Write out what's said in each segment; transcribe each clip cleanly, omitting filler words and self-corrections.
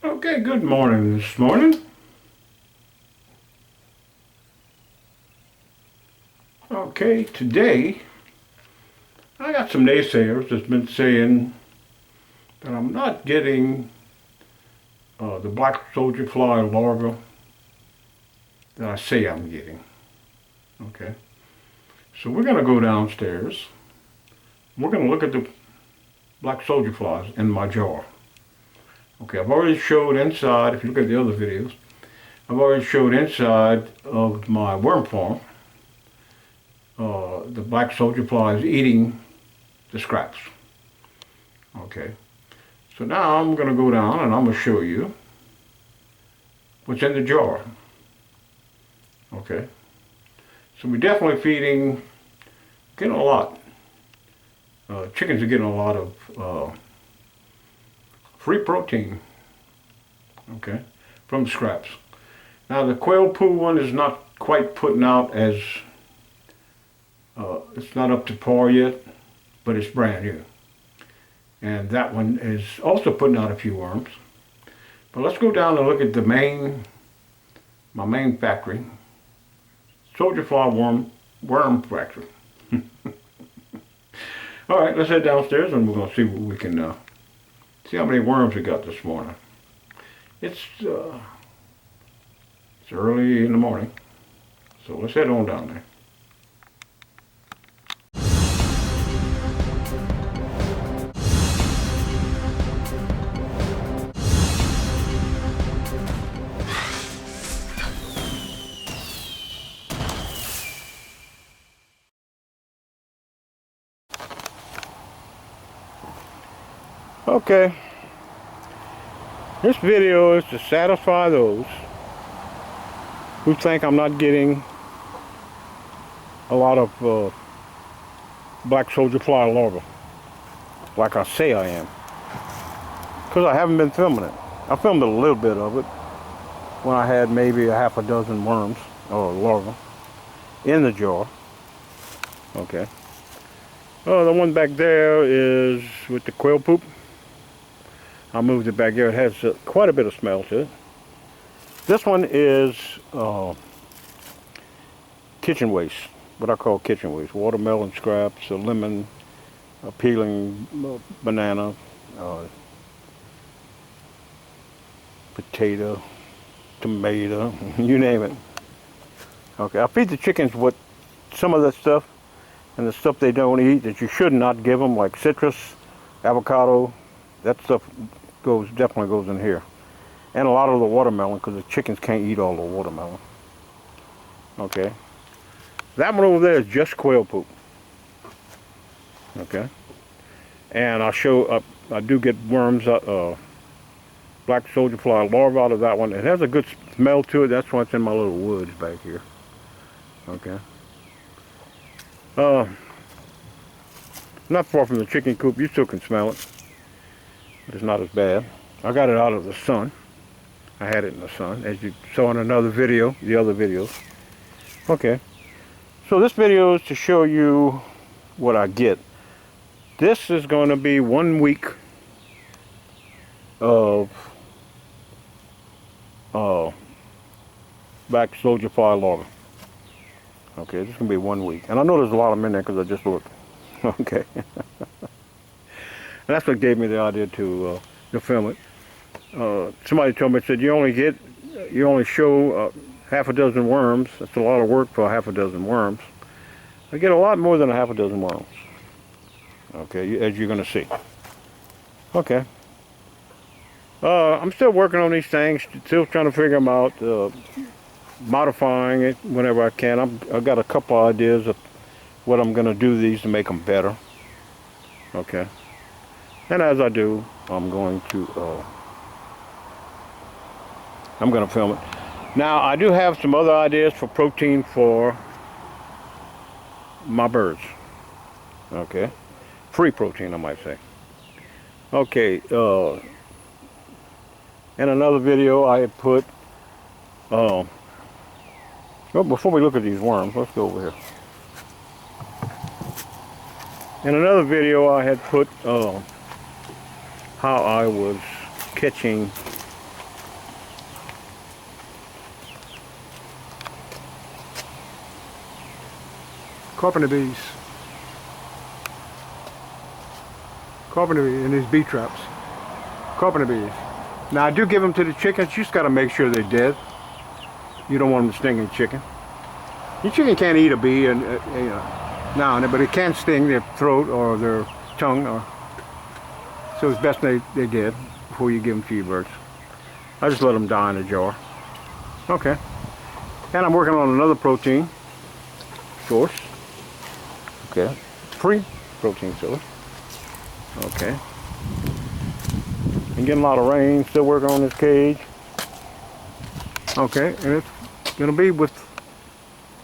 Okay, good morning this morning. Okay, today I got some naysayers that's been saying that I'm not getting the black soldier fly larva that I say I'm getting. Okay, so we're going to go downstairs. We're going to look at the black soldier flies in my jar. Okay, I've already showed inside, if you look at the other videos, I've already showed inside of my worm farm the black soldier flies eating the scraps. Okay, so now I'm going to go down and I'm going to show you what's in the jar. Okay, so we're definitely getting a lot. Chickens are getting a lot of free protein, okay, from scraps. Now the quail poo one is not quite putting out as, it's not up to par yet, but it's brand new. And that one is also putting out a few worms. But let's go down and look at my main factory, soldier fly worm factory. All right, let's head downstairs and we're going to see what we can, see how many worms we got this morning. It's early in the morning, so let's head on down there. Okay, this video is to satisfy those who think I'm not getting a lot of black soldier fly larvae like I say I am, because I haven't been filming it. I filmed a little bit of it when I had maybe a half a dozen worms or larvae in the jar. Okay, the one back there is with the quail poop. I moved it back there. It has quite a bit of smell to it. This one is kitchen waste, what I call kitchen waste. Watermelon scraps, a lemon, a peeling banana, potato, tomato, you name it. Okay, I feed the chickens with some of that stuff and the stuff they don't eat that you should not give them, like citrus, avocado. That stuff definitely goes in here. And a lot of the watermelon, because the chickens can't eat all the watermelon. Okay. That one over there is just quail poop. Okay. And I'll show, I do get worms, black soldier fly larvae out of that one. It has a good smell to it. That's why it's in my little woods back here. Okay. Not far from the chicken coop. You still can smell it. But it's not as bad. I got it out of the sun. I had it in the sun, as you saw in another video, the other videos. Okay. So this video is to show you what I get. This is going to be 1 week of black soldier fly larvae. Okay, this is going to be 1 week. And I know there's a lot of them in there because I just looked. Okay. And that's what gave me the idea to film it. Somebody told me, said, you only show half a dozen worms. That's a lot of work for half a dozen worms. I get a lot more than a half a dozen worms. Okay, as you're going to see. Okay. I'm still working on these things, still trying to figure them out, modifying it whenever I can. I've got a couple ideas of what I'm going to do these to make them better. Okay. And as I do, I'm going to film it. Now, I do have some other ideas for protein for my birds. Okay. Free protein, I might say. Okay. In another video, I had put, well, before we look at these worms, let's go over here. In another video, I had put how I was catching Carpenter bees. Carpenter bees in these bee traps. Carpenter bees. Now I do give them to the chickens. You just got to make sure they're dead. You don't want them stinging chicken. Your chicken can't eat a bee, and now and then, but it can sting their throat or their tongue, or so it's best they're dead before you give them to your birds. I just let them die in a jar. Okay. And I'm working on another protein source. Okay. Free protein source. Okay. Been getting a lot of rain. Still working on this cage. Okay. And it's going to be with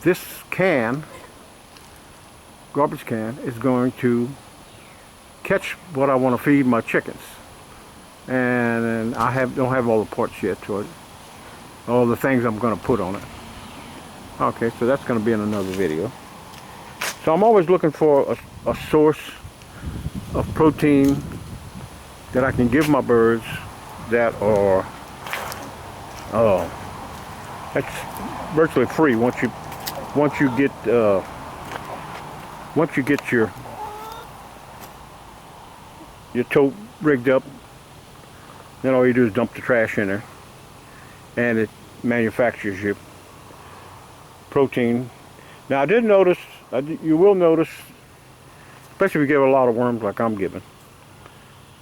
this can, garbage can, is going to catch what I want to feed my chickens. And I don't have all the parts yet to it. All the things I'm going to put on it. Okay, so that's going to be in another video. So I'm always looking for a source of protein that I can give my birds that are that's virtually free once you get your tote rigged up. Then all you do is dump the trash in there, and it manufactures your protein. Now I did notice, you will notice, especially if you give a lot of worms like I'm giving,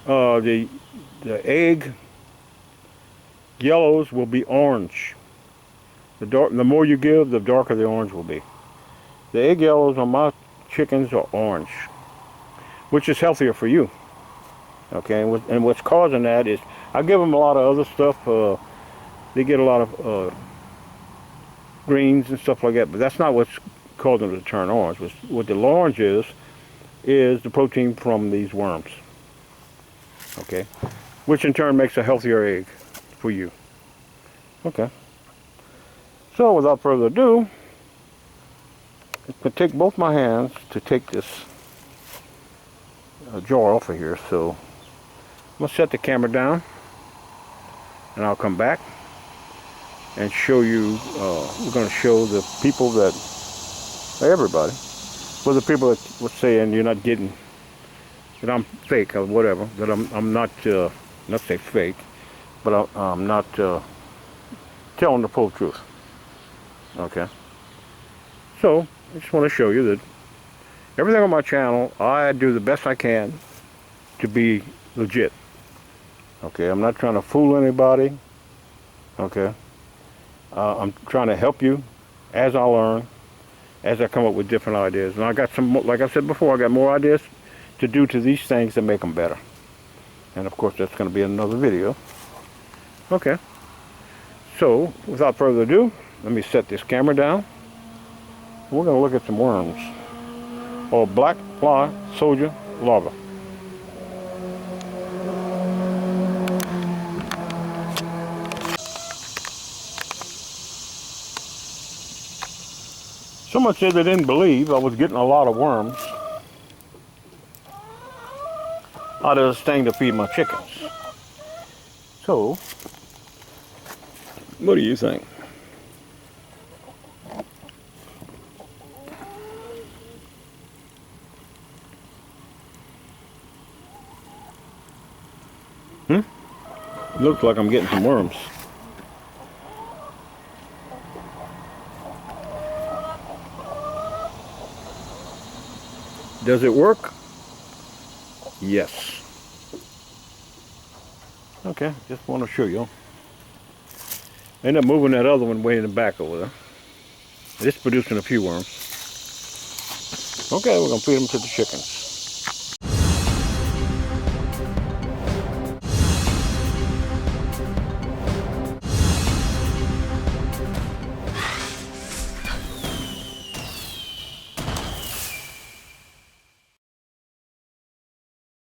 the egg yellows will be orange. The more you give, the darker the orange will be. The egg yellows on my chickens are orange, which is healthier for you. Okay, and what's causing that is I give them a lot of other stuff. They get a lot of greens and stuff like that, but that's not what's causing them to turn orange. What the orange is the protein from these worms. Okay, which in turn makes a healthier egg for you. Okay. So without further ado, I'm going to take both my hands to take this jar off of here. So I'm going to set the camera down, and I'll come back and show you, we're going to show the people that, everybody, well, the people that were saying you're not getting, that I'm fake or whatever, that I'm not, not say fake, but I'm not telling the full truth. Okay. So, I just want to show you that everything on my channel, I do the best I can to be legit. Okay, I'm not trying to fool anybody. Okay. I'm trying to help you as I learn, as I come up with different ideas. And I got some, like I said before, I got more ideas to do to these things to make them better. And of course, that's going to be another video. Okay. So, without further ado, let me set this camera down. We're going to look at some worms, or black fly soldier larvae. Someone said they didn't believe I was getting a lot of worms out of this thing to feed my chickens. So, what do you think? Looks like I'm getting some worms. Does it work? Yes. Okay, just want to show you. End up moving that other one way in the back over there. It's producing a few worms. Okay, we're going to feed them to the chickens.